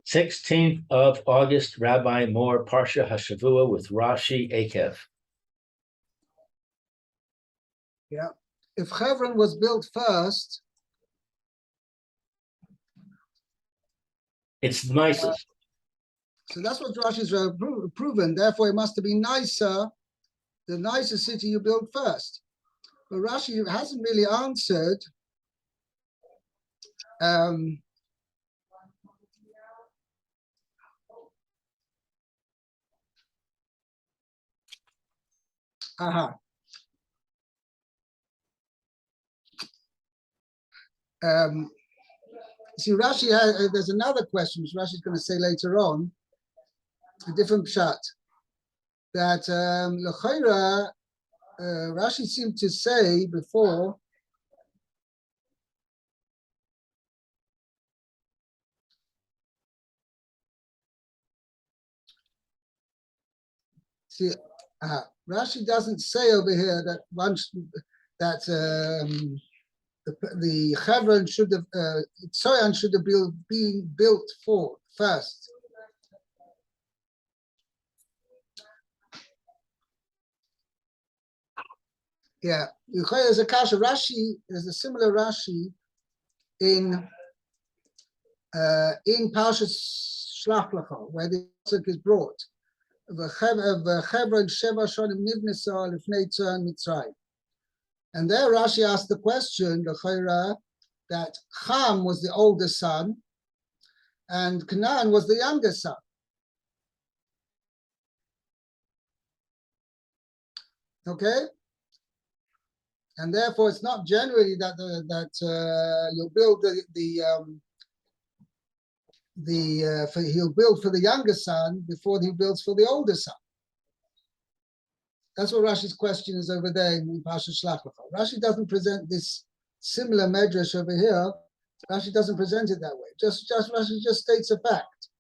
16th of August, Rabbi Moore, Parsha Hashavua with Rashi, Eikev. Yeah. If Hebron was built first, it's the nicest. So that's what Rashi's proven. Therefore, it must have been nicer, the nicer city you build first. But Rashi hasn't really answered see, Rashi has, there's another question which Rashi's going to say later on, a different pshat, that L'chaira, Rashi seemed to say before see, Rashi doesn't say over here that the Hebron should have Tzoyan should have been built for first. Yeah, there's a kasha. Rashi, there's a similar Rashi in Parsha Shlach Lecha, where the pasuk is brought. V'Hebron sheva shonim nivnesa lifnei Tzoyan Mitzrayim. And there Rashi asked the question, that Ham was the older son and Canaan was the younger son. Okay? And therefore it's not generally that you'll build he'll build for the younger son before he builds for the older son. That's what Rashi's question is over there in Parsha Shlach Lecha. Rashi doesn't present this similar medrash over here. Rashi doesn't present it that way. Rashi just states a fact.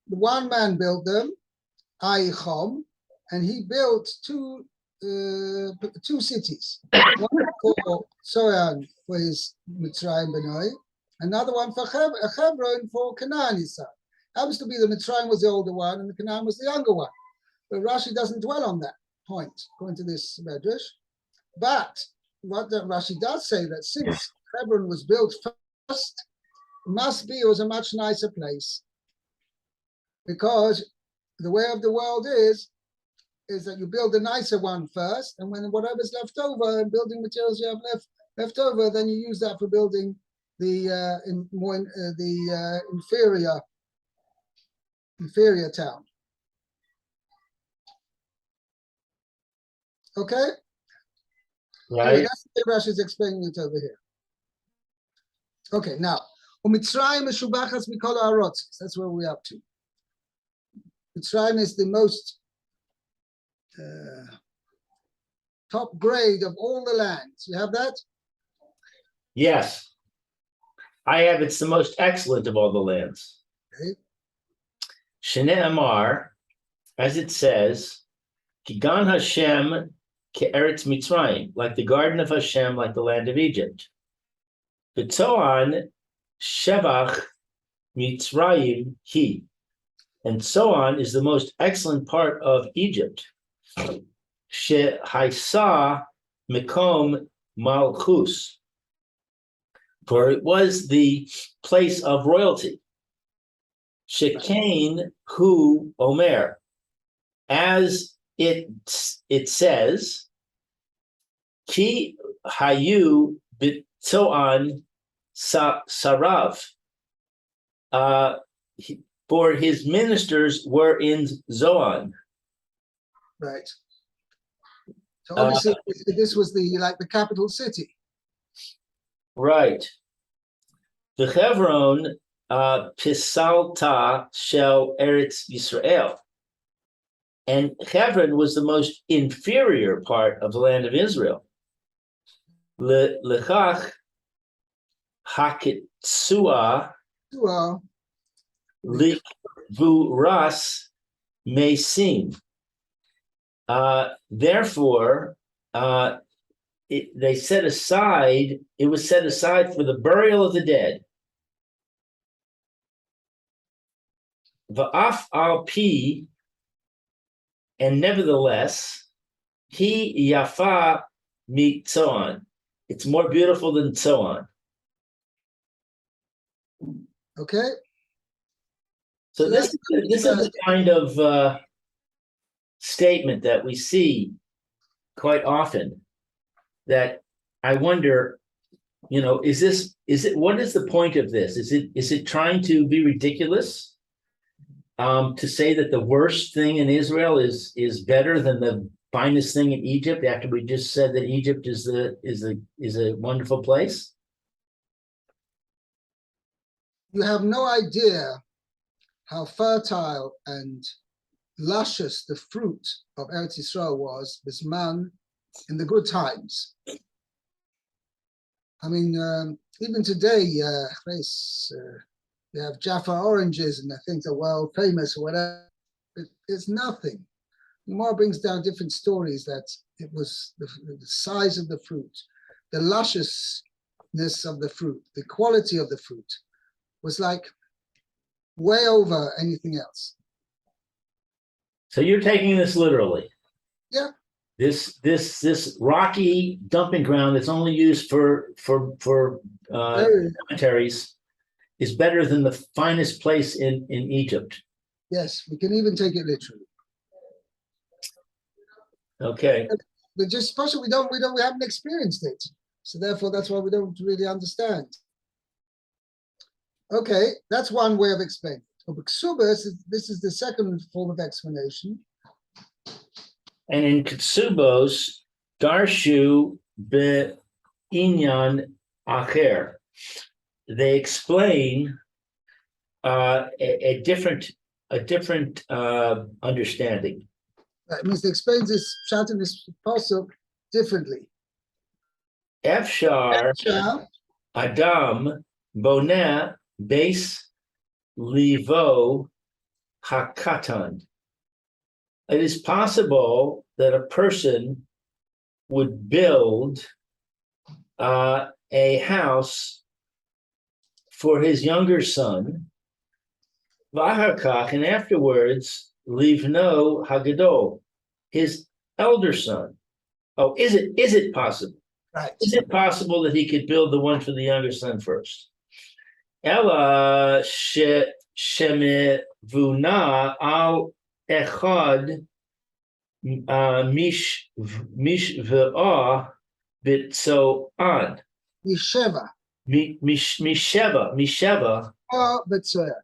The one man built them, Eikev, and he built two cities. One for Tzoyan for his Mitzrayim Benoi, another one for Hebron for Canaan his son. Happens to be the Mitzrayim was the older one and the Canaan was the younger one. But Rashi doesn't dwell on that point, according to this medrash. But what Rashi does say that since Hebron was built first, it was a much nicer place. Because the way of the world is that you build a nicer one first, and when whatever's left over and building materials you have left over, then you use that for building the inferior town. Okay? Right. Anyway, that's the way Rashi is explaining it over here. Okay, now, Mitzrayim Meshubachas Mikol Ha'arotzis. That's where we're up to. Mitzrayim is the most top grade of all the lands. You have that? Yes. I have it's the most excellent of all the lands. Okay. Shnei Amar, as it says, Kigan Hashem Ke'eretz Mitzrayim, like the garden of Hashem, like the land of Egypt. V'tzoan Shevach Mitzrayim He. And Tzoan is the most excellent part of Egypt. Shehaisa Mekom Malchus. For it was the place of royalty. Shekain Hu Omer. As it says, Ki Hayu B'Tzoan Sarav. For his ministers were in Zoan. Right. So obviously this was the capital city. Right. The Hebron Pisalta Shel Eretz Yisrael. And Hebron was the most inferior part of the land of Israel. Lechach Hakitsua Likvuras Mesim. Therefore, it was set aside for the burial of the dead. Va'af al pi, and nevertheless, he yafa mi tzoan. It's more beautiful than tzoan. Okay. So this is the kind of statement that we see quite often. That I wonder, is it? What is the point of this? Is it trying to be ridiculous? To say that the worst thing in Israel is better than the finest thing in Egypt, after we just said that Egypt is a wonderful place? You have no idea how fertile and luscious the fruit of Eretz Yisrael was, Bisman, in the good times. I mean, even today, you have Jaffa oranges, and I think they're world famous or whatever. It's nothing. The Gemara brings down different stories that it was the size of the fruit, the lusciousness of the fruit, the quality of the fruit was like way over anything else. So you're taking this literally? Yeah. This rocky dumping ground that's only used for cemeteries is better than the finest place in Egypt. Yes, we can even take it literally. Okay. But just Parsha, we haven't experienced it. So therefore that's why we don't really understand. Okay, that's one way of explaining it. This is the second form of explanation. And in Ketsubos, Darshu be'inyan acher, they explain a different understanding. That means they explain this shot in this pasuk differently. Efshar Adam boneh beis livo hakatan. It is possible that a person would build a house for his younger son, v'achar and afterwards livno hagadol, his elder son. Oh, is it possible? Right. Is it possible that he could build the one for the younger son first? Ela shemevuna al echad mish ve'ah bitzoan. Misheva. Misheva. Betzoya.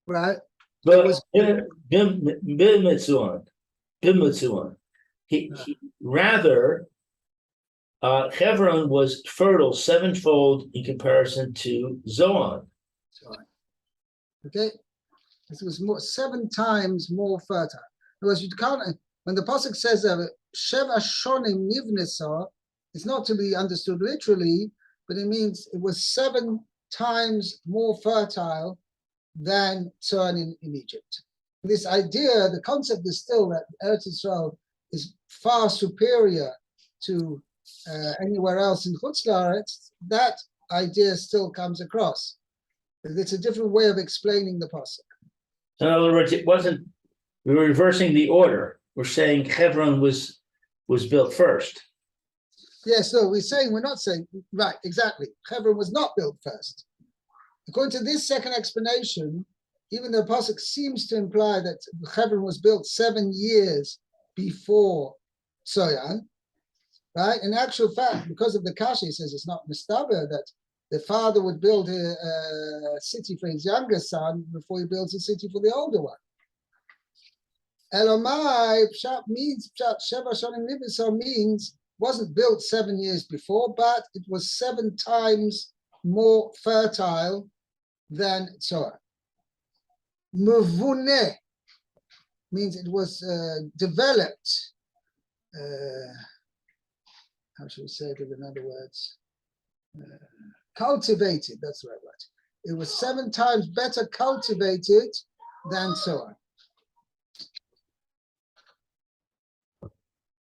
Right. But b'mitzuan. He rather, Hebron was fertile sevenfold in comparison to Zoan. Okay, it was 7 times more fertile. Because you can't, when the pasuk says Sheva Shonim Nivnesa, it's not to be understood literally, but it means it was 7 times more fertile than Tzoan in Egypt. This idea, the concept is still that Eretz Yisrael is far superior to anywhere else in Chutz La'aretz. That idea still comes across. It's a different way of explaining the pasuk. In other words, it wasn't. We were reversing the order. We're saying Hebron was built first. Yes, so we're not saying right, exactly. Hebron was not built first. According to this second explanation, even the pasuk seems to imply that Hebron was built 7 years before Tzoyan, right? In actual fact, because of the Kasha, he says it's not mistaber that the father would build a city for his younger son before he builds a city for the older one. Elamai Pshat means Sheva Shonim Nivnesa means wasn't built 7 years before, but it was 7 times more fertile than Tzoan. Mevuneh means it was developed. How should we say it in other words? Cultivated, that's the right word. It was 7 times better cultivated than Tzoan.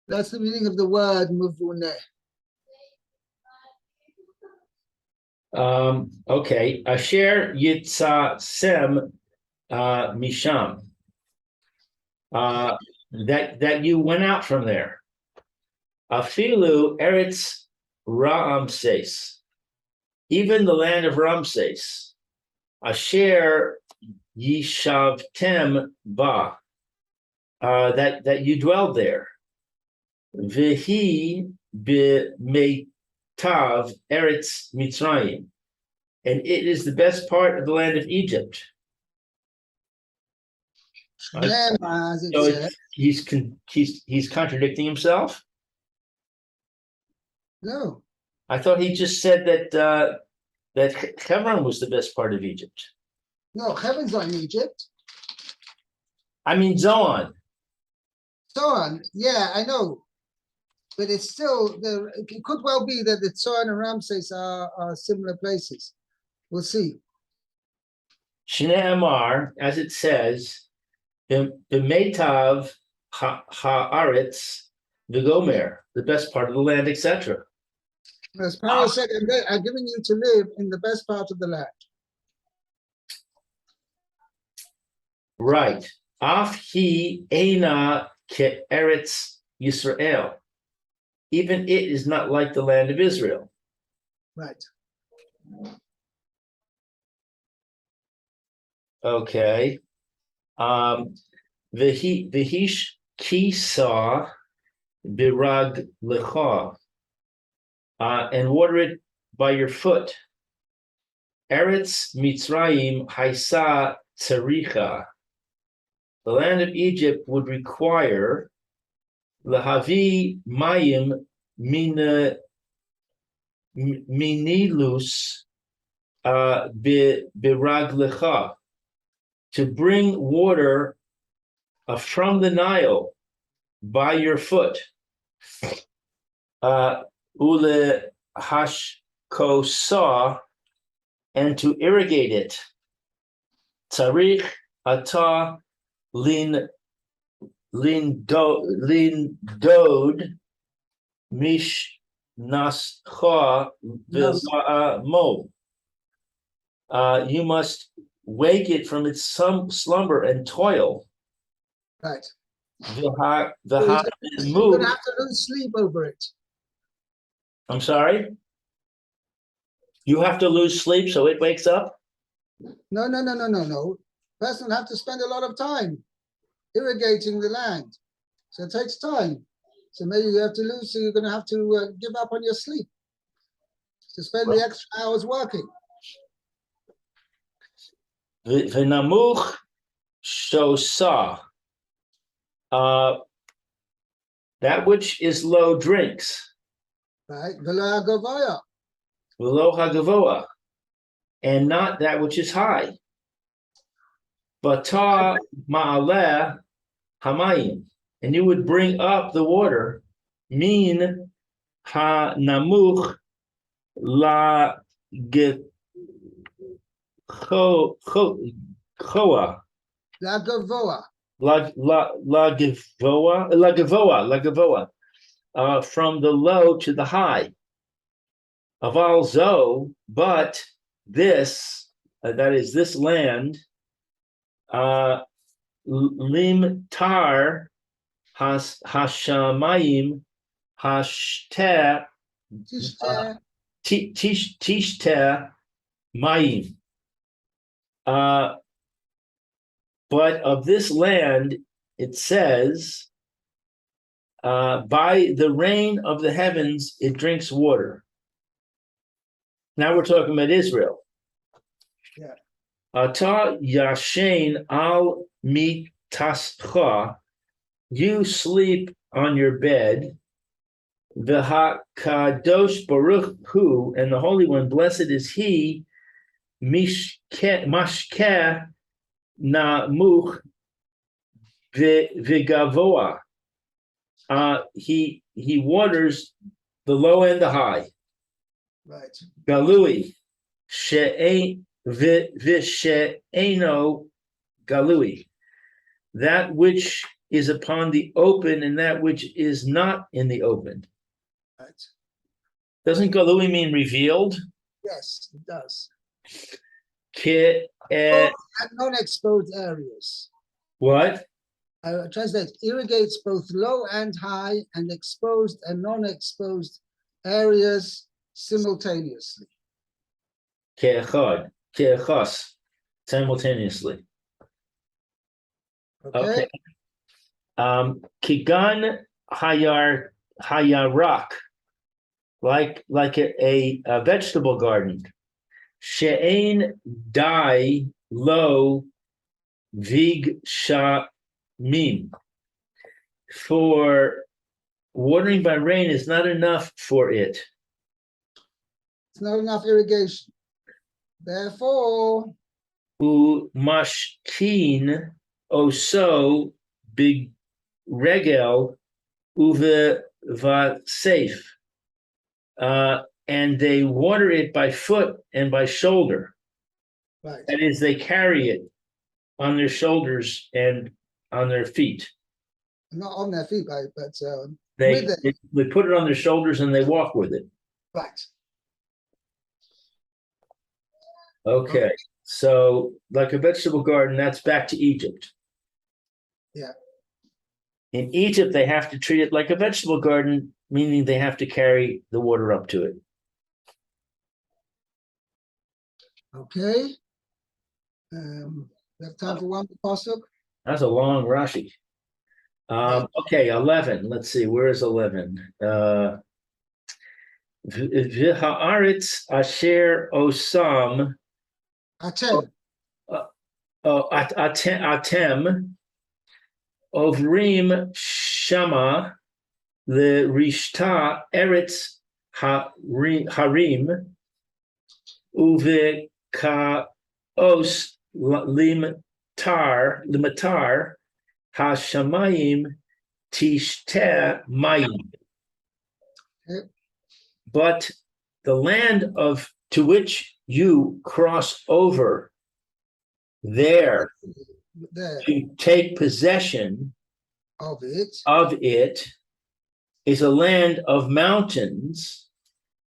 That's the meaning of the word muvuneh. Okay. Asher Yitzasem Misham. That you went out from there. Afilu Eretz Ramses, even the land of Ramses, Asher Yishavtem Ba, that you dwelled there. Vihi B'meitav Eretz Mitzrayim, and it is the best part of the land of Egypt. As it So said. he's contradicting himself. No, I thought he just said that Hebron was the best part of Egypt. no, heaven's not in Egypt. I mean Zoan. Zoan, yeah, I know. But it's still, it could well be that the Zoan and Ramses are similar places. We'll see. Shnei Amar, as it says, B'meitav haaretz v'gomer, the best part of the land, etc. As Parsha said, I'm giving you to live in the best part of the land. Right. Af hi eina ke'eretz Yisrael. Even it is not like the land of Israel. Right. Okay. V'hish kisa birag lecha, and water it by your foot. Eretz Mitzrayim haisa tzaricha. The land of Egypt would require lahavi mayim minilus biraglecha, to bring water from the Nile by your foot. Ule hashkosa, and to irrigate it. Tzarich ata lin dod mish nascha mo. You must wake it from its slumber and toil. Right. You're You're going to have to lose sleep over it. I'm sorry? You have to lose sleep so it wakes up? No. Person have to spend a lot of time irrigating the land. So it takes time. So maybe you have to lose, so you're going to have to give up on your sleep. To spend the extra hours working. V'namuch shosa. That which is low drinks. Right? V'lo hagavoya. V'lo hagavoa. And not that which is high. Bata ma'aleh hamayim. And you would bring up the water. Min ha-namuch la choa. La gavoa. La gavoa, from the low to the high. Aval zo, but this, that is this land, lim tar hashamayim hashte tishte mayim. But of this land, it says, by the rain of the heavens, it drinks water. Now we're talking about Israel. Yeah. Ata yashen al mitascha, you sleep on your bed. V'hakadosh baruch hu, and the Holy One, blessed is He. Mashkeh namuch v'gavoa. He waters the low and the high. Right. Galui v'she'eno galui, that which is upon the open and that which is not in the open. Right. Doesn't galui mean revealed? Yes, it does. And non-exposed areas. What? Translate, irrigates both low and high and exposed and non-exposed areas simultaneously. Ke'echad, simultaneously. Okay. Kigan hayarak, like a vegetable garden. She'ein dai lo vig shamim. For watering by rain is not enough for it. It's not enough irrigation. Therefore, Mashkin oso big regel uve vaseif. And they water it by foot and by shoulder. right. That is, they carry it on their shoulders and on their feet. Not on their feet, right, but They with it. they put it on their shoulders and they walk with it. Right. Okay, so like a vegetable garden, that's back to Egypt. Yeah. In Egypt, they have to treat it like a vegetable garden, meaning they have to carry the water up to it. Okay. We have time for one pasuk. That's a long Rashi. Okay, 11. Let's see, where is 11? V'ha'aretz asher osam Atem. atem ovrim shama l'rishta eretz harim uvekaos limitar hashamayim tishte mayim. But the land to which you cross over there to take possession Of it. Is a land of mountains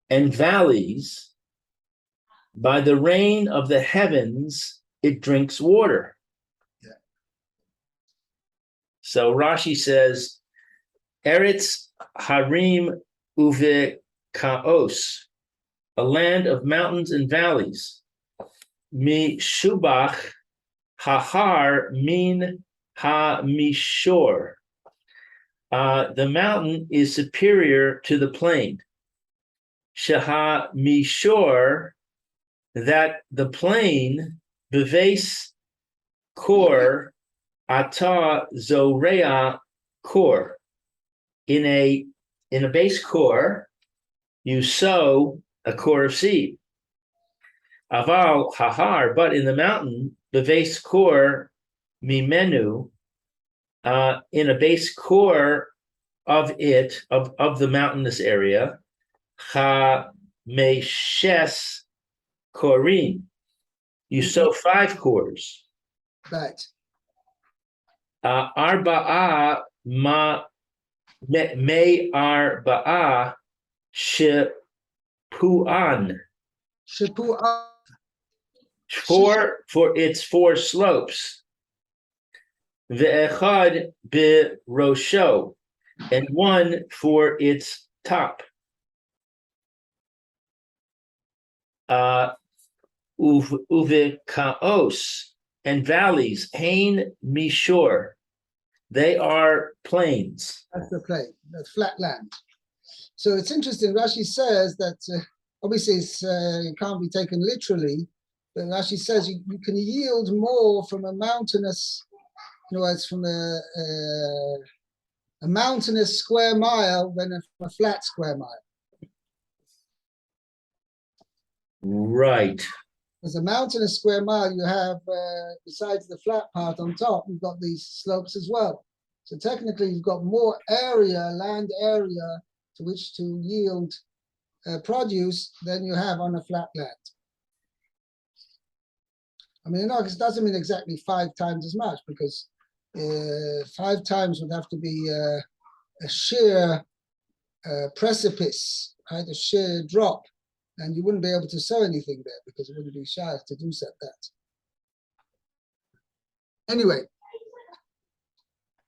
and valleys. By the rain of the heavens, it drinks water. Yeah. So Rashi says, Eretz Harim Uve Kaos, a land of mountains and valleys. Mi Shubach Hahar Min Ha Mishor. The mountain is superior to the plain. Shaha Mishor, that the plain, Beves Kor Ata Zorea Kor. In a base core, you sow a core of seed. Aval Hahar, but in the mountain, Beves Kor Mimenu, in a base core of the mountainous area, Ha Meshes Korin. You sow 5 cores. Right. Arba'a ma me arba'a shepu'an. Shepu'an. For its 4 slopes. Ve'echad be'rosho, and 1 for its top. Uvekaos, and valleys, Hain Mishor, they are plains. That's the plain, that's flat land. So it's interesting, Rashi says that, obviously it can't be taken literally, but Rashi says you can yield more from a mountainous, it's from a mountainous square mile than a flat square mile. Right. As a mountainous square mile, you have, besides the flat part on top, you've got these slopes as well. So technically, you've got more land area to which to yield produce than you have on a flat land. I mean, it doesn't mean exactly 5 times as much, because 5 times would have to be a sheer precipice, right? A sheer drop. And you wouldn't be able to sow anything there because it wouldn't be shaykh to do that. Anyway.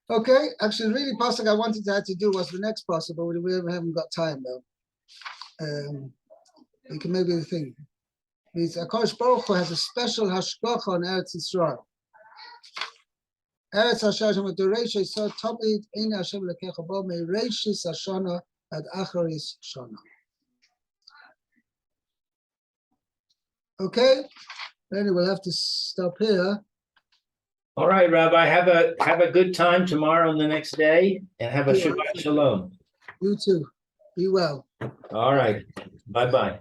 Okay, actually, really, pasuk I wanted to do was the next pasuk, but we haven't got time though. We can maybe think. Means Akash Baruch Hu has a special hashgacha on Eretz Yisrael. Eretz Hashem with the Rashi so Topid Ein Hashem Lekecha Bo Me Reishis Hashana at Acharis Shana. Okay, then we'll have to stop here. All right, Rabbi, have a good time tomorrow and the next day, and have a Shabbat Shalom. You too. Be well. All right. Bye-bye.